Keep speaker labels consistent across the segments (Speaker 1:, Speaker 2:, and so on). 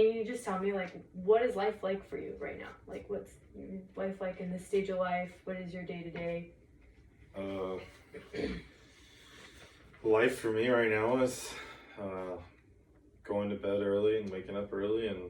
Speaker 1: can you just tell me, like, what is life like for you right now? Like, what's your life like in this stage of life? What is your day-to-day?
Speaker 2: Life for me right now is going to bed early and waking up early and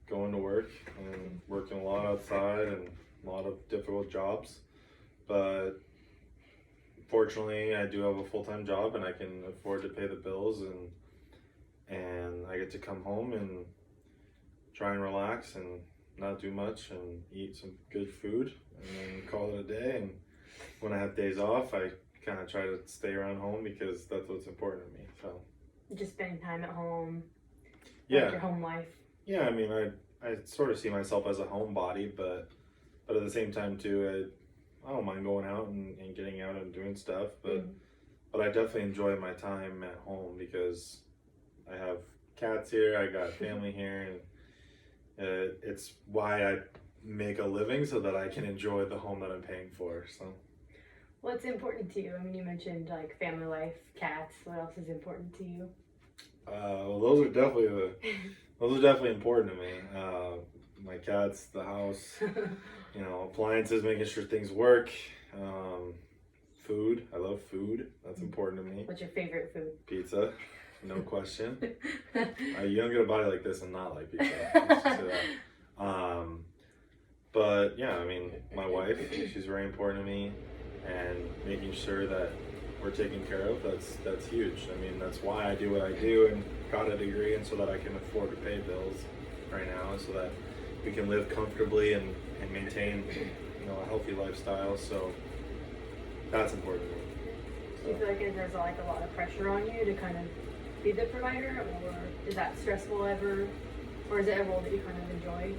Speaker 2: going to work and working a lot outside and a lot of difficult jobs. But fortunately, I do have a full-time job and I can afford to pay the bills, and I get to come home and try and relax and not do much and eat some good food and then call it a day. And when I have days off, I kind of try to stay around home because that's what's important to me. So
Speaker 1: Just spending time at home.
Speaker 2: yeah,
Speaker 1: Like your home life.
Speaker 2: yeah. I mean, I sort of see myself as a homebody, but at the same time too, I don't mind going out and getting out and doing stuff, but I definitely enjoy my time at home because I have cats here, I got family here, and it's why I make a living so that I can enjoy the home that I'm paying for. So
Speaker 1: What's important to you? I mean, you mentioned like family life, cats. What else is important to you?
Speaker 2: well, those are definitely important to me. My cats, the house, appliances, making sure things work. Food, I love food. That's important to me.
Speaker 1: What's your favorite food?
Speaker 2: Pizza, no question. You don't get a body like this and not like pizza. Let's just say that. But yeah, I mean, my wife, she's very important to me, and making sure that we're taken care of, that's huge. I mean, that's why I do what I do and got a degree, and so that I can afford to pay bills right now, so that we can live comfortably and maintain, a healthy lifestyle. So that's important to me.
Speaker 1: Do you feel like there's like a lot of pressure on you to kind of be the provider, or is that stressful ever, or is it a role that you kind of enjoy?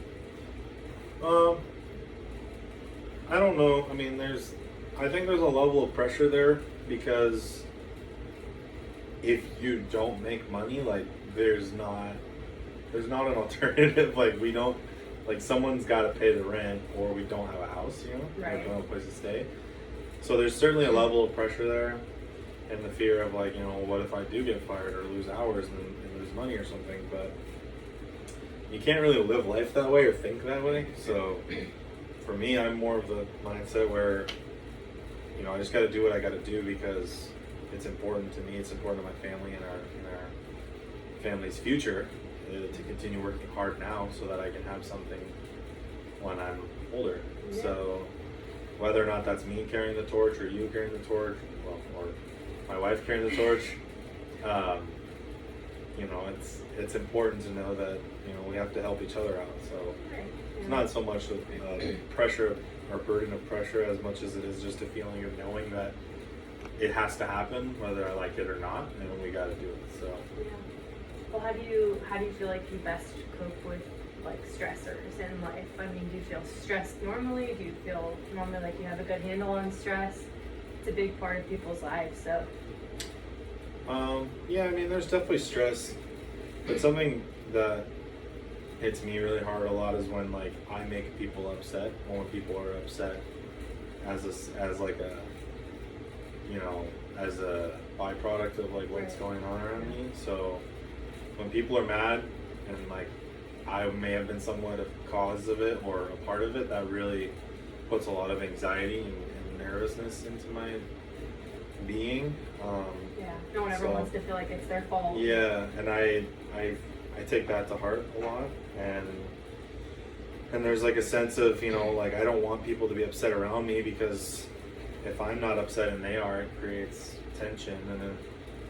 Speaker 2: I don't know. I mean, I think there's a level of pressure there because if you don't make money, like there's not an alternative. Like someone's got to pay the rent, or we don't have a house,
Speaker 1: Right.
Speaker 2: We don't have a place to stay. So there's certainly a level of pressure there, and the fear of like, what if I do get fired or lose hours and lose money or something. But you can't really live life that way or think that way. So for me, I'm more of the mindset where, I just got to do what I got to do because it's important to me. It's important to my family and our family's future, to continue working hard now so that I can have something when I'm older. Yeah. So whether or not that's me carrying the torch or you carrying the torch, or my wife carrying the torch, it's important to know that we have to help each other out. So it's not so much the pressure or burden of pressure as much as it is just a feeling of knowing that it has to happen whether I like it or not, and we got to do it. So
Speaker 1: yeah. Well, how do you feel like you best cope with like stressors in life? I mean, do you feel stressed normally? Do you feel normally like you have a good handle on stress? It's a big part of people's lives, so.
Speaker 2: Yeah, I mean, there's definitely stress, but something that hits me really hard a lot is when like I make people upset, or when people are upset as a byproduct of like what's going on around me. So when people are mad and like I may have been somewhat a cause of it or a part of it, that really puts a lot of anxiety and nervousness into my being.
Speaker 1: Yeah, no one ever wants to feel like it's their fault.
Speaker 2: Yeah, and I take that to heart a lot, and there's like a sense of, like I don't want people to be upset around me, because if I'm not upset and they are, it creates tension, and then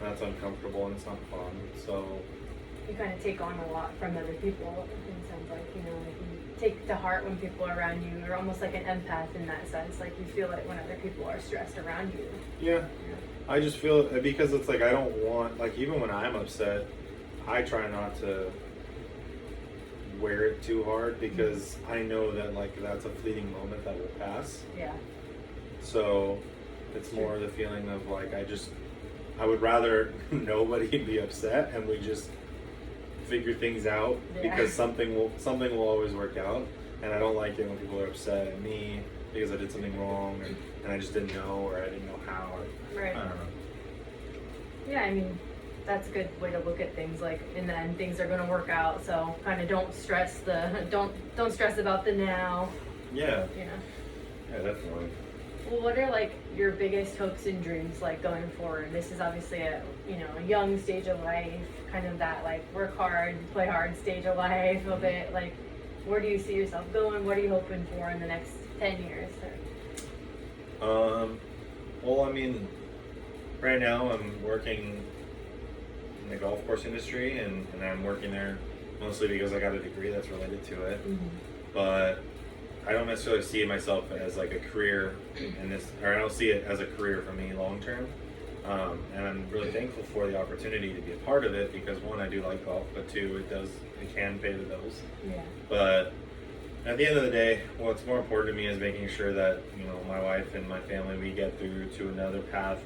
Speaker 2: that's uncomfortable and it's not fun. So
Speaker 1: you kind of take on a lot from other people. It sounds like, like you take to heart when people are around you. You're almost like an empath in that sense. Like you feel it when other people are stressed around you.
Speaker 2: Yeah. I just feel, because it's like I don't want, like even when I'm upset, I try not to wear it too hard, because I know that like that's a fleeting moment that will pass.
Speaker 1: Yeah.
Speaker 2: So it's more the feeling of like I would rather nobody be upset and we just figure things out, because something will always work out. And I don't like it when people are upset at me because I did something wrong and I just didn't know, or I didn't know how.
Speaker 1: Right.
Speaker 2: I don't know.
Speaker 1: Yeah, I mean, that's a good way to look at things. Like in the end, things are going to work out. So kind of don't stress don't stress about the now.
Speaker 2: Yeah.
Speaker 1: You know.
Speaker 2: Yeah, definitely.
Speaker 1: Well, what are like your biggest hopes and dreams like going forward? This is obviously a a young stage of life, kind of that like work hard, play hard stage of life a bit. Like, where do you see yourself going? What are you hoping for in the next 10 years?
Speaker 2: Well, I mean, right now I'm working in the golf course industry, and I'm working there mostly because I got a degree that's related to it.
Speaker 1: Mm-hmm.
Speaker 2: But I don't necessarily see myself as like a career in this, or I don't see it as a career for me long term. And I'm really thankful for the opportunity to be a part of it because one, I do like golf, but two, it can pay the bills.
Speaker 1: Yeah.
Speaker 2: But at the end of the day, what's more important to me is making sure that my wife and my family, we get through to another path,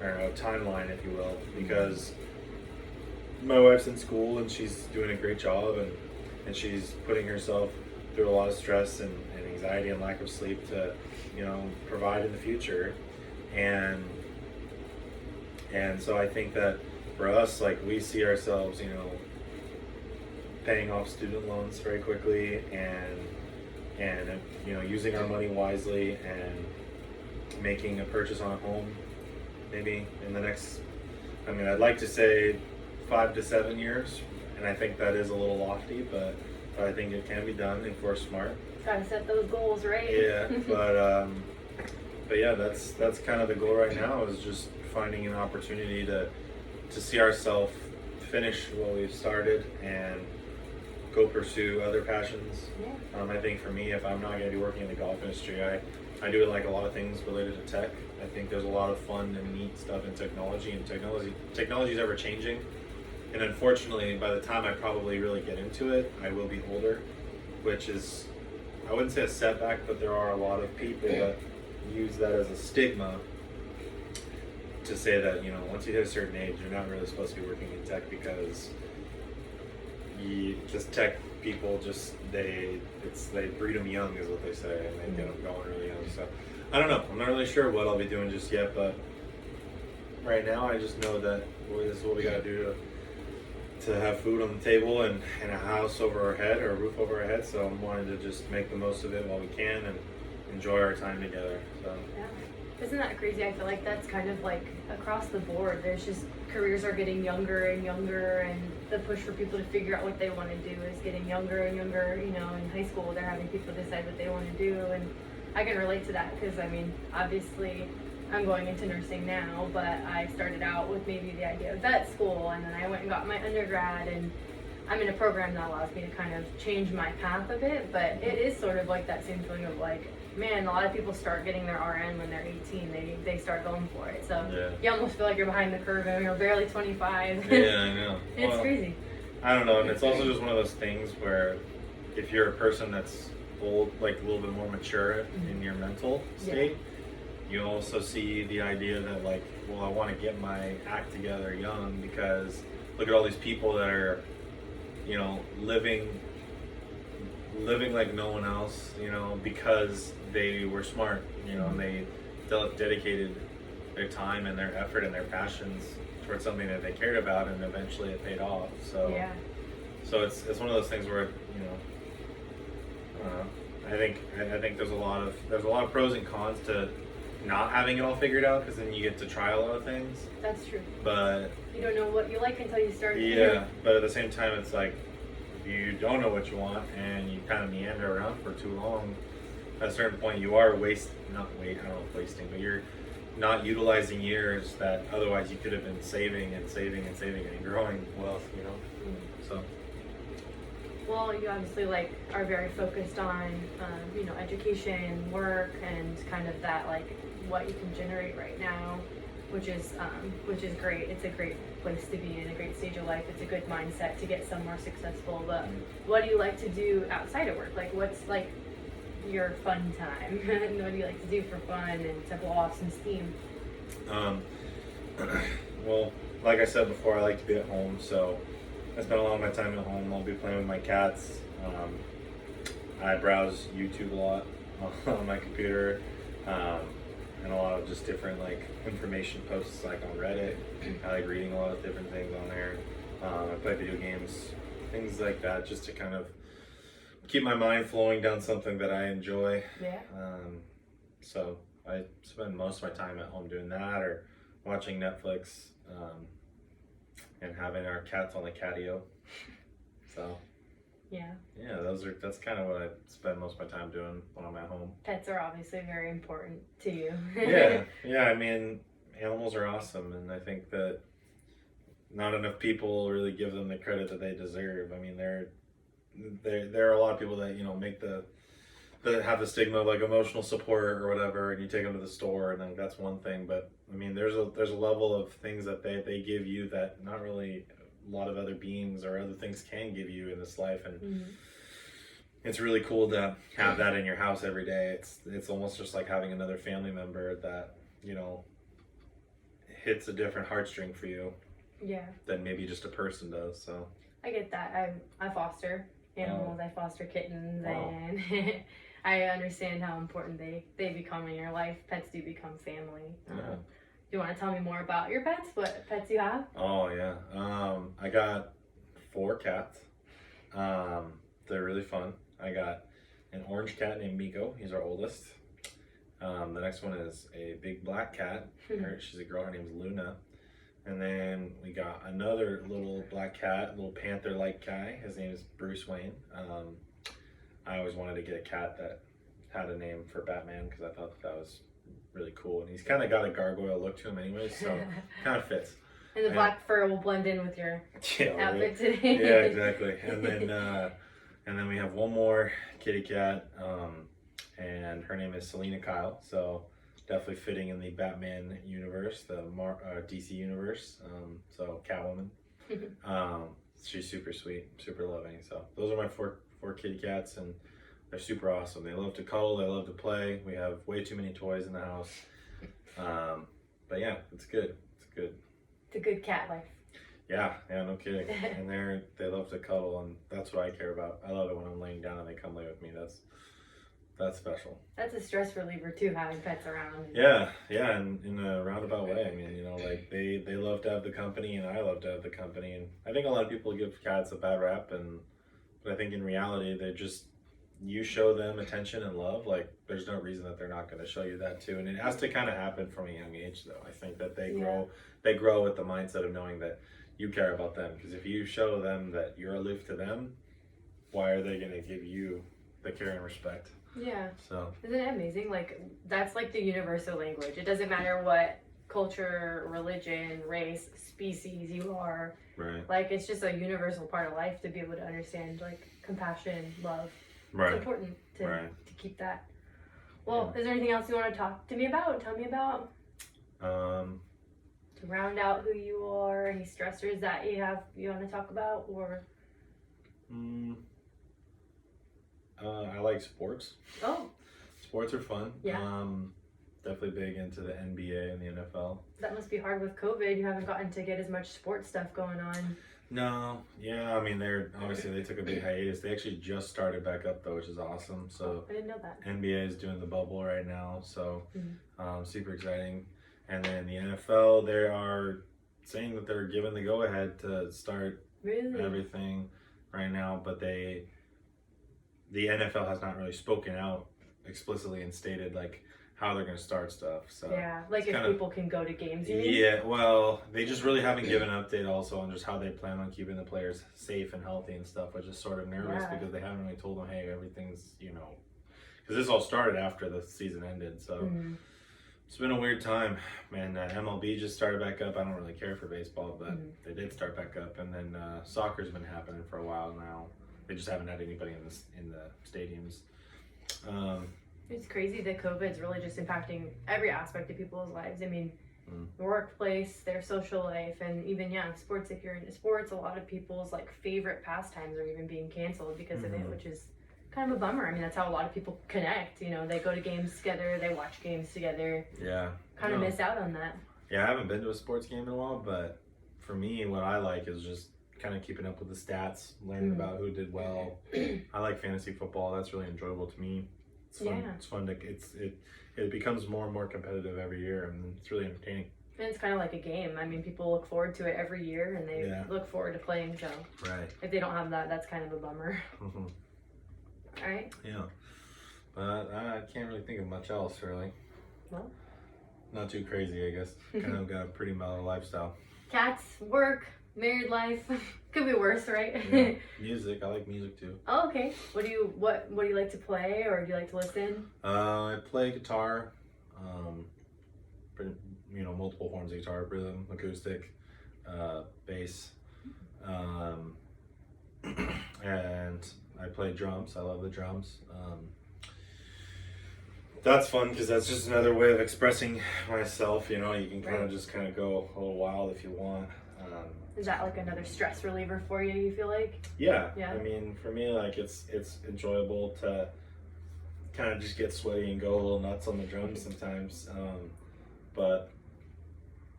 Speaker 2: or a timeline, if you will, because my wife's in school and she's doing a great job, and she's putting herself through a lot of stress and anxiety and lack of sleep to provide in the future, and so I think that for us, like, we see ourselves paying off student loans very quickly, and using our money wisely and making a purchase on a home maybe in the next, I'd like to say 5 to 7 years, and I think that is a little lofty, but I think it can be done if we're smart.
Speaker 1: Gotta set those goals, right?
Speaker 2: Yeah, but yeah, that's kind of the goal right now, is just finding an opportunity to see ourselves finish what we've started and go pursue other passions.
Speaker 1: Yeah.
Speaker 2: I think for me, if I'm not going to be working in the golf industry, I do like a lot of things related to tech. I think there's a lot of fun and neat stuff in technology, and technology is ever changing. And unfortunately, by the time I probably really get into it, I will be older, which is, I wouldn't say a setback, but there are a lot of people that use that as a stigma to say that, once you hit a certain age, you're not really supposed to be working in tech because just tech people they breed them young, is what they say, and they get them going really young. So I don't know. I'm not really sure what I'll be doing just yet, but right now I just know that this is what we got to do to have food on the table and a house over our head, or a roof over our head. So I'm wanting to just make the most of it while we can and enjoy our time together. So
Speaker 1: yeah. Isn't that crazy? I feel like that's kind of like across the board. There's just, careers are getting younger and younger, and the push for people to figure out what they want to do is getting younger and younger. In high school, they're having people decide what they want to do, and I can relate to that because, obviously, I'm going into nursing now, but I started out with maybe the idea of vet school, and then I went and got my undergrad, and I'm in a program that allows me to kind of change my path a bit, but it is sort of like that same feeling of like, man, a lot of people start getting their RN when they're 18. They start going for it. So
Speaker 2: yeah.
Speaker 1: You almost feel like you're behind the curve and you're barely 25.
Speaker 2: Yeah, I know.
Speaker 1: It's crazy.
Speaker 2: I don't know, and it's also just one of those things where if you're a person that's old, like a little bit more mature in your mental state, you also see the idea that, like, well, I want to get my act together young because look at all these people that are, living like no one else, because they were smart, and they dedicated their time and their effort and their passions towards something that they cared about, and eventually it paid off. So
Speaker 1: yeah.
Speaker 2: So it's one of those things where I think there's a lot of pros and cons to not having it all figured out, because then you get to try a lot of things.
Speaker 1: That's true.
Speaker 2: But
Speaker 1: you don't know what you like until you start.
Speaker 2: Yeah, but at the same time, it's like if you don't know what you want and you kind of meander around for too long, at a certain point you are wasting, but you're not utilizing years that otherwise you could have been saving and growing wealth, So.
Speaker 1: Well, you obviously are very focused on education, work, and kind of that what you can generate right now, which is great. It's a great place to be in, a great stage of life. It's a good mindset to get somewhere successful. But what do you like to do outside of work? What's your fun time? What do you like to do for fun and to blow off some steam?
Speaker 2: Well, like I said before, I like to be at home, so I spend a lot of my time at home. I'll be playing with my cats. I browse YouTube a lot on my computer. and a lot of just different like information posts like on Reddit. I like reading a lot of different things on there. I play video games, things like that, just to kind of keep my mind flowing down something that I enjoy.
Speaker 1: Yeah.
Speaker 2: So I spend most of my time at home doing that or watching Netflix, and having our cats on the catio. So
Speaker 1: Yeah.
Speaker 2: That's kind of what I spend most of my time doing when I'm at home.
Speaker 1: Pets are obviously very important to you.
Speaker 2: Yeah. I mean, animals are awesome, and I think that not enough people really give them the credit that they deserve. I mean, there are a lot of people that make that have the stigma of like emotional support or whatever, and you take them to the store, and then that's one thing. But I mean, there's a level of things that they give you that not really a lot of other beings or other things can give you in this life, and it's really cool to have that in your house every day. It's almost just like having another family member that hits a different heartstring for you.
Speaker 1: Yeah.
Speaker 2: Than maybe just a person does. So
Speaker 1: I get that. I foster animals. I foster kittens,
Speaker 2: Wow.
Speaker 1: and I understand how important they become in your life. Pets do become family.
Speaker 2: Yeah.
Speaker 1: Do you want to tell me more about your pets? What pets you have?
Speaker 2: Oh yeah. I got 4 cats. They're really fun. I got an orange cat named Miko. He's our oldest. The next one is a big black cat. She's a girl. Her name's Luna. And then we got another little black cat, little panther-like guy. His name is Bruce Wayne. I always wanted to get a cat that had a name for Batman because I thought that was really cool. And he's kind of got a gargoyle look to him anyway, so kind of fits.
Speaker 1: And the black fur will blend in with your outfit today.
Speaker 2: Yeah, exactly. And then we have one more kitty cat, and her name is Selena Kyle. So definitely fitting in the Batman universe, the DC universe. So Catwoman. She's super sweet, super loving. So those are my four kitty cats, and they're super awesome. They love to cuddle. They love to play. We have way too many toys in the house. But yeah, it's good. It's good.
Speaker 1: It's a good cat life.
Speaker 2: Yeah, no kidding. And they love to cuddle, and that's what I care about. I love it when I'm laying down and they come lay with me. That's special.
Speaker 1: That's a stress reliever too, having pets around.
Speaker 2: Yeah, and in a roundabout way. I mean, like they love to have the company, and I love to have the company. And I think a lot of people give cats a bad rap, but I think in reality, you show them attention and love. Like, there's no reason that they're not going to show you that too. And it has to kind of happen from a young age, though. I think that they grow with the mindset of knowing that you care about them. Because if you show them that you're aloof to them, why are they going to give you the care and respect?
Speaker 1: Yeah.
Speaker 2: So
Speaker 1: isn't it amazing? Like, that's like the universal language. It doesn't matter what culture, religion, race, species you are.
Speaker 2: Right.
Speaker 1: Like, it's just a universal part of life to be able to understand like compassion, love.
Speaker 2: Right.
Speaker 1: It's important to keep that. Well, is there anything else you want to talk to me about? Tell me about. To round out who you are, any stressors that you want to talk about, or.
Speaker 2: I like sports.
Speaker 1: Oh.
Speaker 2: Sports are fun.
Speaker 1: Yeah.
Speaker 2: Definitely big into the NBA and the NFL.
Speaker 1: That must be hard with COVID. You haven't gotten to get as much sports stuff going on.
Speaker 2: No. Yeah, I mean, they took a big hiatus. They actually just started back up though, which is awesome. So
Speaker 1: I didn't know that.
Speaker 2: NBA is doing the bubble right now, so super exciting. And then the NFL, they are saying that they're giving the go-ahead to start everything right now, but the NFL has not really spoken out explicitly and stated like how they're going to start stuff. So
Speaker 1: yeah, like if people can go to games. You mean?
Speaker 2: Yeah, well, they just really haven't given an update also on just how they plan on keeping the players safe and healthy and stuff, which is sort of nervous because they haven't really told them, hey, everything's because this all started after the season ended, so. It's been a weird time, man. MLB just started back up. I don't really care for baseball, but they did start back up. And then soccer's been happening for a while now. They just haven't had anybody in the stadiums.
Speaker 1: It's crazy that COVID's really just impacting every aspect of people's lives. I mean, the workplace, their social life, and even sports. If you're into sports, a lot of people's like favorite pastimes are even being canceled because of it, which is kind of a bummer. I mean, that's how a lot of people connect. They go to games together, they watch games together.
Speaker 2: Yeah.
Speaker 1: Kind of miss out on that.
Speaker 2: Yeah, I haven't been to a sports game in a while, but for me, what I like is just kind of keeping up with the stats, learning about who did well. I like fantasy football. That's really enjoyable to me. It's fun.
Speaker 1: Yeah.
Speaker 2: It's fun to it becomes more and more competitive every year, and it's really entertaining.
Speaker 1: And it's kind of like a game. I mean, people look forward to it every year, and they look forward to playing. So
Speaker 2: Right.
Speaker 1: if they don't have that, that's kind of a bummer.
Speaker 2: Mm-hmm.
Speaker 1: All right.
Speaker 2: Yeah. But I can't really think of much else, really.
Speaker 1: Well,
Speaker 2: not too crazy, I guess. Kind of got a pretty mellow lifestyle.
Speaker 1: Cats, work, married life. Could be worse, right?
Speaker 2: Yeah. Music. I like music too.
Speaker 1: Oh, okay. What do you like to play, or do you like to listen?
Speaker 2: I play guitar. Multiple forms of guitar: rhythm, acoustic, bass, and I play drums. I love the drums. That's fun because that's just another way of expressing myself. You can kind of just kind of go a little wild if you want.
Speaker 1: Is that like another stress reliever for you? You feel like?
Speaker 2: Yeah.
Speaker 1: Yeah.
Speaker 2: I mean, for me, like it's enjoyable to kind of just get sweaty and go a little nuts on the drums sometimes. But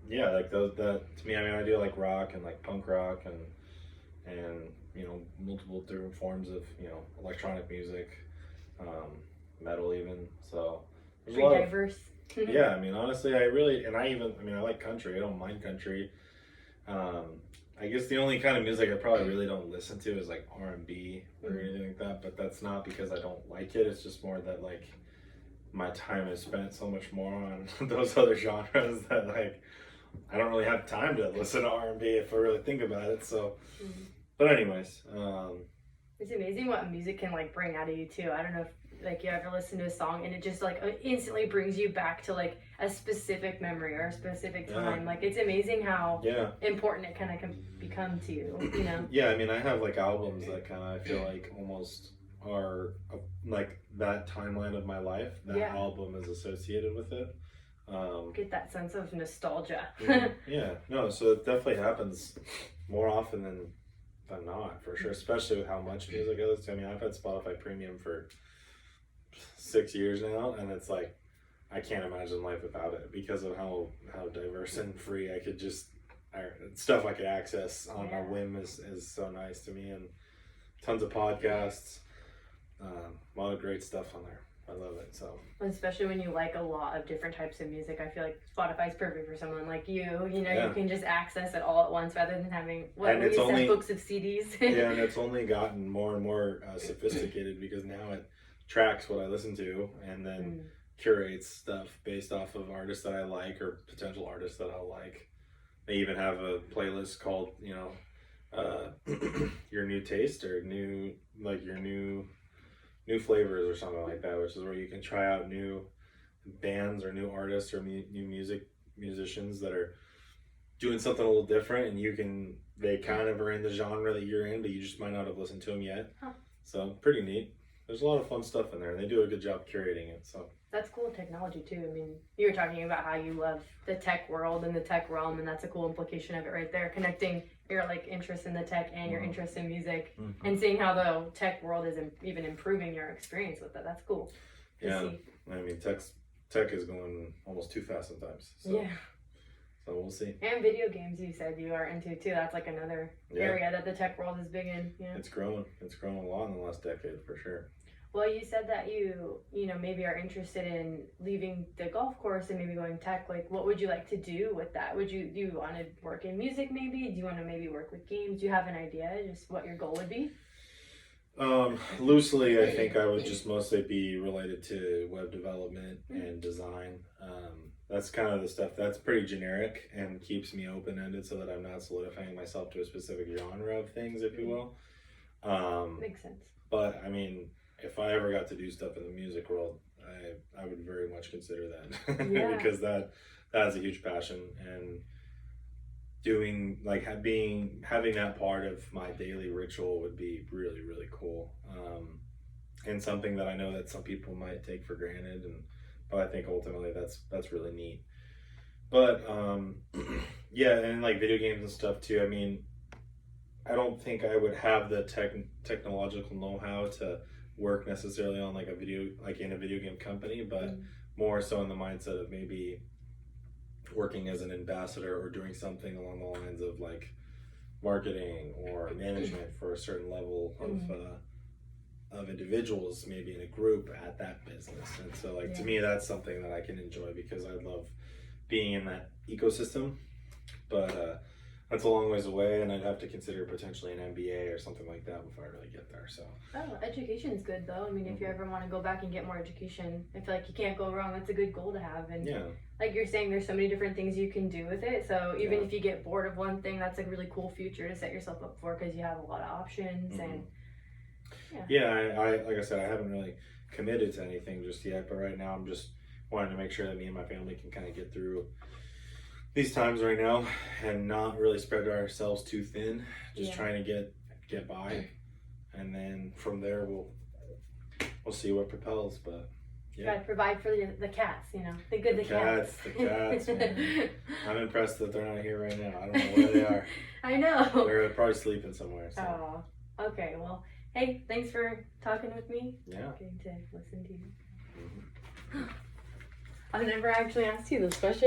Speaker 2: yeah, like that to me, I mean, I do like rock and like punk rock and multiple different forms of electronic music, metal even. So there's
Speaker 1: pretty diverse.
Speaker 2: Yeah, I mean, honestly, I like country. I don't mind country. I guess the only kind of music I probably really don't listen to is like R&B or anything like that, but that's not because I don't like it. It's just more that like my time is spent so much more on those other genres that like I don't really have time to listen to R&B if I really think about it. So, but anyways,
Speaker 1: it's amazing what music can like bring out of you too. I don't know if like you ever listen to a song and it just like instantly brings you back to like a specific memory or a specific time. Like it's amazing how important it kind of can become to you.
Speaker 2: Yeah, I mean, I have like albums that kind of I feel like almost are like that timeline of my life. That album is associated with it.
Speaker 1: Get that sense of nostalgia.
Speaker 2: Yeah, no, so it definitely happens more often than not, for sure, especially with how much music I listen to. I mean, I've had Spotify Premium for 6 years now, and it's like I can't imagine life without it because of how diverse and free I could stuff I could access on a whim is so nice to me, and tons of podcasts, a lot of great stuff on there. I love it. So
Speaker 1: especially when you like a lot of different types of music, I feel like Spotify's perfect for someone like you. You can just access it all at once rather than having books of CDs.
Speaker 2: Yeah, and it's only gotten more and more sophisticated because now it tracks what I listen to and then curates stuff based off of artists that I like or potential artists that I'll like. They even have a playlist called your new taste or your new flavors or something like that, which is where you can try out new bands or new artists or new musicians that are doing something a little different, and they kind of are in the genre that you're in, but you just might not have listened to them yet. So pretty neat. There's a lot of fun stuff in there, and they do a good job curating it. So
Speaker 1: that's cool technology too. I mean, you were talking about how you love the tech world and the tech realm, and that's a cool implication of it right there, connecting your like interest in the tech and your interest in music, and seeing how the tech world is even improving your experience with it. That's cool to see.
Speaker 2: I mean, tech is going almost too fast sometimes. So.
Speaker 1: Yeah.
Speaker 2: So we'll see.
Speaker 1: And video games, you said you are into too. That's like another area that the tech world is big in. Yeah.
Speaker 2: It's grown. It's grown a lot in the last decade for sure.
Speaker 1: Well, you said that you maybe are interested in leaving the golf course and maybe going tech. Like, what would you like to do with that? Do you want to work in music maybe? Do you want to maybe work with games? Do you have an idea just what your goal would be?
Speaker 2: Loosely, I think I would just mostly be related to web development and design. That's kind of the stuff that's pretty generic and keeps me open-ended so that I'm not solidifying myself to a specific genre of things, if you will.
Speaker 1: Makes sense.
Speaker 2: But, I mean, if I ever got to do stuff in the music world, I would very much consider that. Because that's a huge passion, and doing having that part of my daily ritual would be really, really cool, and something that I know that some people might take for granted, but I think ultimately that's really neat. But yeah, and like video games and stuff too. I mean, I don't think I would have the technological know-how to work necessarily on in a video game company, but more so in the mindset of maybe working as an ambassador or doing something along the lines of like marketing or management for a certain level of individuals, maybe in a group at that business. And so like to me, that's something that I can enjoy because I love being in that ecosystem. But that's a long ways away, and I'd have to consider potentially an MBA or something like that before I really get there. So
Speaker 1: Education is good though. I mean, if you ever want to go back and get more education, I feel like you can't go wrong. That's a good goal to have. And like you're saying, there's so many different things you can do with it. So even if you get bored of one thing, that's a really cool future to set yourself up for because you have a lot of options. And
Speaker 2: I like I said, I haven't really committed to anything just yet, but right now I'm just wanting to make sure that me and my family can kind of get through these times right now and not really spread ourselves too thin, just trying to get by, and then from there we'll see what propels. But
Speaker 1: gotta provide for the cats, you know, the cats,
Speaker 2: man. I'm impressed that they're not here right now. I don't know where they are.
Speaker 1: I know
Speaker 2: they're probably sleeping somewhere. So.
Speaker 1: Oh, okay. Well, hey, thanks for talking with me.
Speaker 2: Yeah,
Speaker 1: getting to listen to you. I've never actually asked you this question.